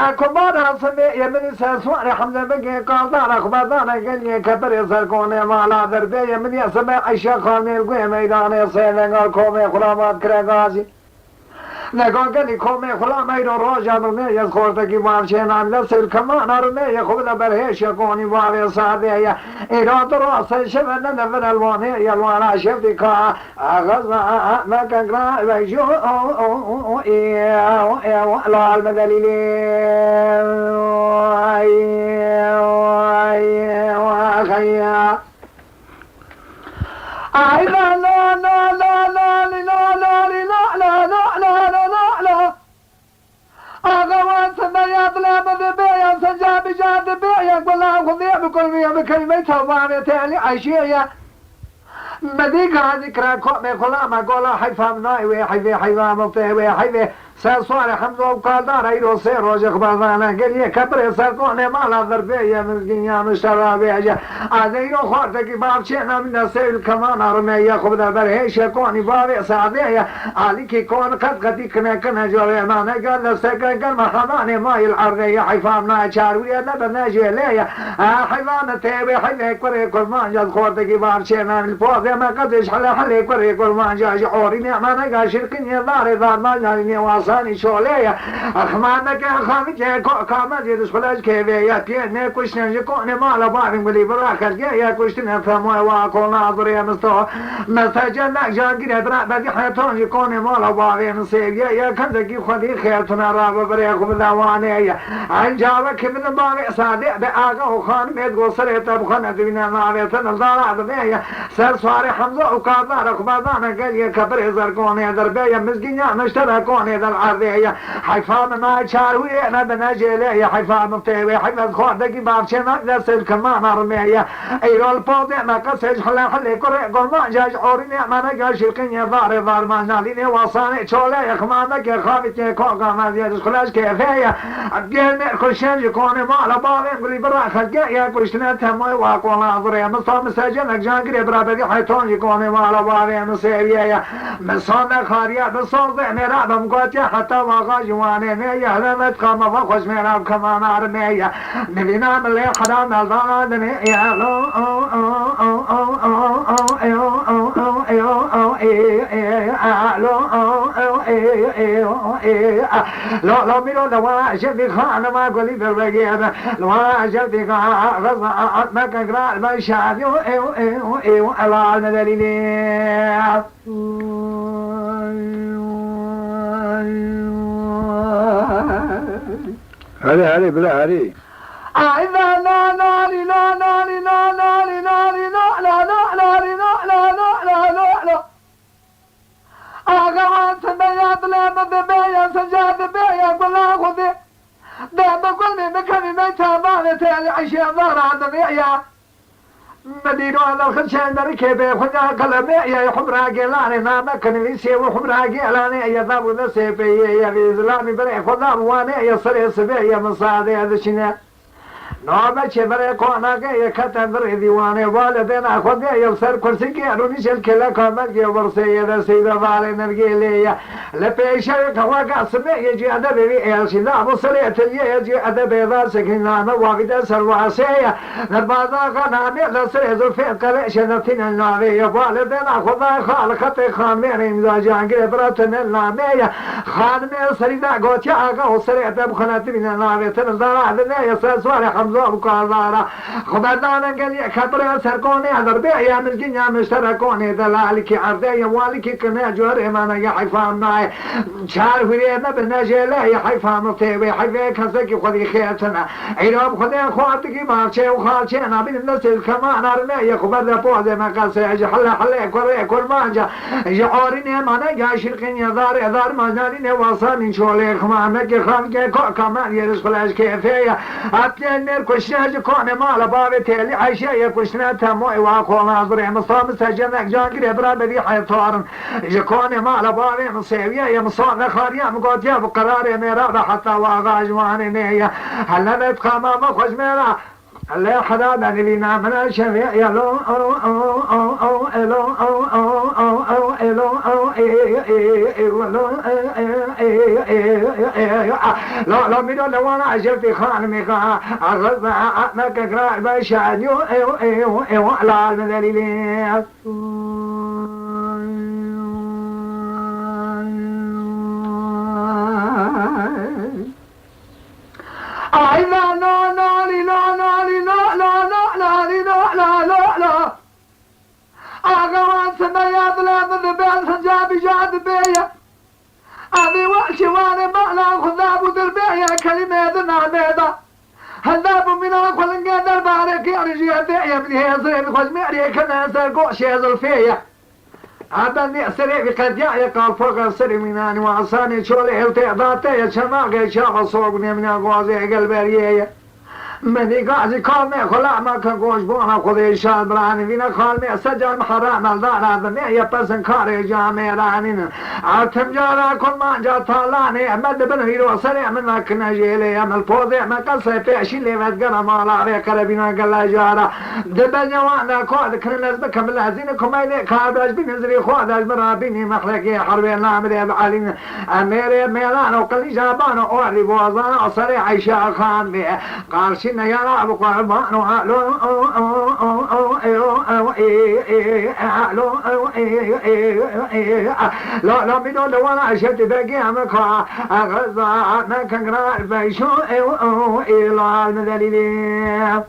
أكبر سمي من سوار حمزة بقي قاطع أخبارنا قال كبر يسرقون ما لا دربي من يسمع عيشة خاني القوي ميدان سيدنا كومي خلامات كرغازي نگاه کنی کمی خلا میرو راجع برنه یز خورده کی وارشین آن لسر کمان آرنه ی خود برهش کنی واری ساده یا ایراد راست شبنه نفر الوانه یلوانا شفتی کا آغاز مکگرا ویجو لال مدلیلی خیا لا لا لا لا لا لا لا لا أغوان سميات لا مذبيا سجاب جاد بيا ولا خذيا بكل مية بكلمة توبانة تالي عشية مديك هذه كراكو ميخلا ما قولا حيفا منايوي حيفا مفتهوي حيفا سأصوار حمزة وقادار ايرو سيرو جخبازانا قليه كبري سرقوني مالا ضربية مسكينيا مشترابي اجا ايرو خورتكي بابشينا من السيل كمان ارمية خبدا برهيش يكوني بابي سعدية عليكي كون قد كنا جوري مانا قال لسكا قال محماني ماي العرضية حيفا منا شاروية لبنا جيلية حيفانا تيبي حيفا كوري كل مانجا خورتكي بابشينا الفوضي ما قدش حلي كوري كل مانجا جعوري مانا قال شرقيني داري دار مانجا ثاني شولية أخمانك أخامك كامل جدش خلاص كيفية بيني كوشنا جكوني مالا بارم بلي براكز جاية كوشنا فموي واقو ناظرية مستجنك جانجري برا بدي حياتون جكوني مالا بارم سيبيا يا كندكي خدي خيرتنا رابا بريخو بدوانية عن جابك من باري صادق بآقا وخان ميد قصرية بخانة بنا ناريتنا الدارة دنيا سرسواري حمزة وقادار أخبادانا قلية كبري زرقوني دربية مسجنيا مشتركوني العرضية حيفان ما شاروي أنا بنجيلية حيفان مفتوي حيفان خواردكي بابشنا نسل كمان أرمية ايرو البوضع ما قسج حلي كوري قول ما جاج عوريني ما نجا شرقيني ضار ما ناليني وصاني شولي خمانك خافتي كوكا ما زيادش خلاش كيفية أبقيل ميركو شنج يكوني مالا بابين قولي برا خلقية كوشتنا تموي واقو ناظرية مصطام سجنك جانقري برا بدي حيتون يكوني مالا بابين مسيرية مصطام خارية بصوت ميرا بمقوتي حتى واقع جواني مية لمت قام فخش ميرا كمان أرمية نبينا من اللي حرام الضغط مية لو ميرو لو شفي خان ما قولي بالبقية لو شفي خان غصة ما كقرأ ما شافي الله ندليلي هري بلا هري لا لا لا لا لا لا لا لا لا لا لا لا لا أغوان سميات لا مذبيا سجاد بيا قلا خذي دام كل مكان ميتا مالتي العشاء ضار عدمية مدينو على الخشان مركبه خذها كلمه يا حمرا قلاني ما مكن ليسي وحمرا قلاني يا ذاب نسيبي يا غزلاني بري خذها واني يا صري سبي يا مصادي هذا شنو نوبة شبري كونا كي كتن بري ديواني والدنا خذها يسر كرسي كي رونيش الكلا كمل كي ورسي يا سيدة فاري نرجيلي لبيشة كواقع سمي يجي أدبي الشنا مصري تلي يجي أدبي ذا سكينة واقدة سلواسية نبضا كنامي لسري زلفي قريش نتين النامي والدنا خذها خالقتي خاميري مزاجان كي براتن النامي خانمي سريدا قوتي آقا وسري تبخنت من النامي تنزل عدنا يساسواري حمزة وقادارا خبردانا قلي كبري سرقوني دربي يا مسكين مشتركوني دلالكي عرضي والكي كنا جوري ما نجا حيفان ناي شار هرينا بنجيله يا حيفان مطيبي حيفي كسكي خذي خيرتنا عيراب خذي خواتكي مارشي وخالشينا بين النسل كمان ارمي يا خبردا بوزي ما قاسي حل كوري كل مانجا يعوريني ما نجا شرقين يا دار ما ناليني وصاني شولي خمانك خانك كمان يرس خلاش كيفية أبتين كشنا جكوني مال بابي تيلي عيشة كشنا تموي واقول ناظري مصاب سجنك جانقري برا بدي حيطارن جكوني مال بابي مصيبية مصاب خارية مقود يا بقراري ميرا حتى واغاج واني نية هلا نتخمام خوش ميرا اللي حدا بنبينا من الشفيع يلو او او او او الو او او او او الو او لا لا ميدو لو انا عجبتي خان ميقا اغزى عقنك اقرا بشاد يو ايو ايو ايو على المدليلين لا لا لا لا لا أغوان سميات لا بذبان سنجابي جاد بيا أبي وشواني معنى خذاب ذربيا كلمة ذنا بيضا هذاب من أقوى لنقاد البارك يرجي الدعية من هيزرين خوش معني كنا سرقو شيزل فيا هذا نأسري بقد قال فوق السري مناني وعصاني شولي التعضاتي شماغي شاق صوبني من أقوازي قلبرية مني قاعد كالمي خلا ما كان قوش بونا خذي شال براني فينا كالمي سجل محرام الدار هذا مية بسن كاري جامي رانين عتم جارا كل ما جا طالاني أمد بن هيرو سريع من ما كنا جيلي أمل فوضي ما قصي بيشي اللي فتقنا مالا ريك ربينا قلا جارا دبن وانا كود كنا نزبك ملازين كميلي كابراج بنزري خواداج برابيني مخلقي حربين نامري بعلين أميري ميلان وقلي جابان أوري بوزان سريع عيشا خان بي قال شنا يا رب قربان وعلو لا لا بدون وانا عشت باقي مكا غزا ما كان قرار بيشو الى المدليل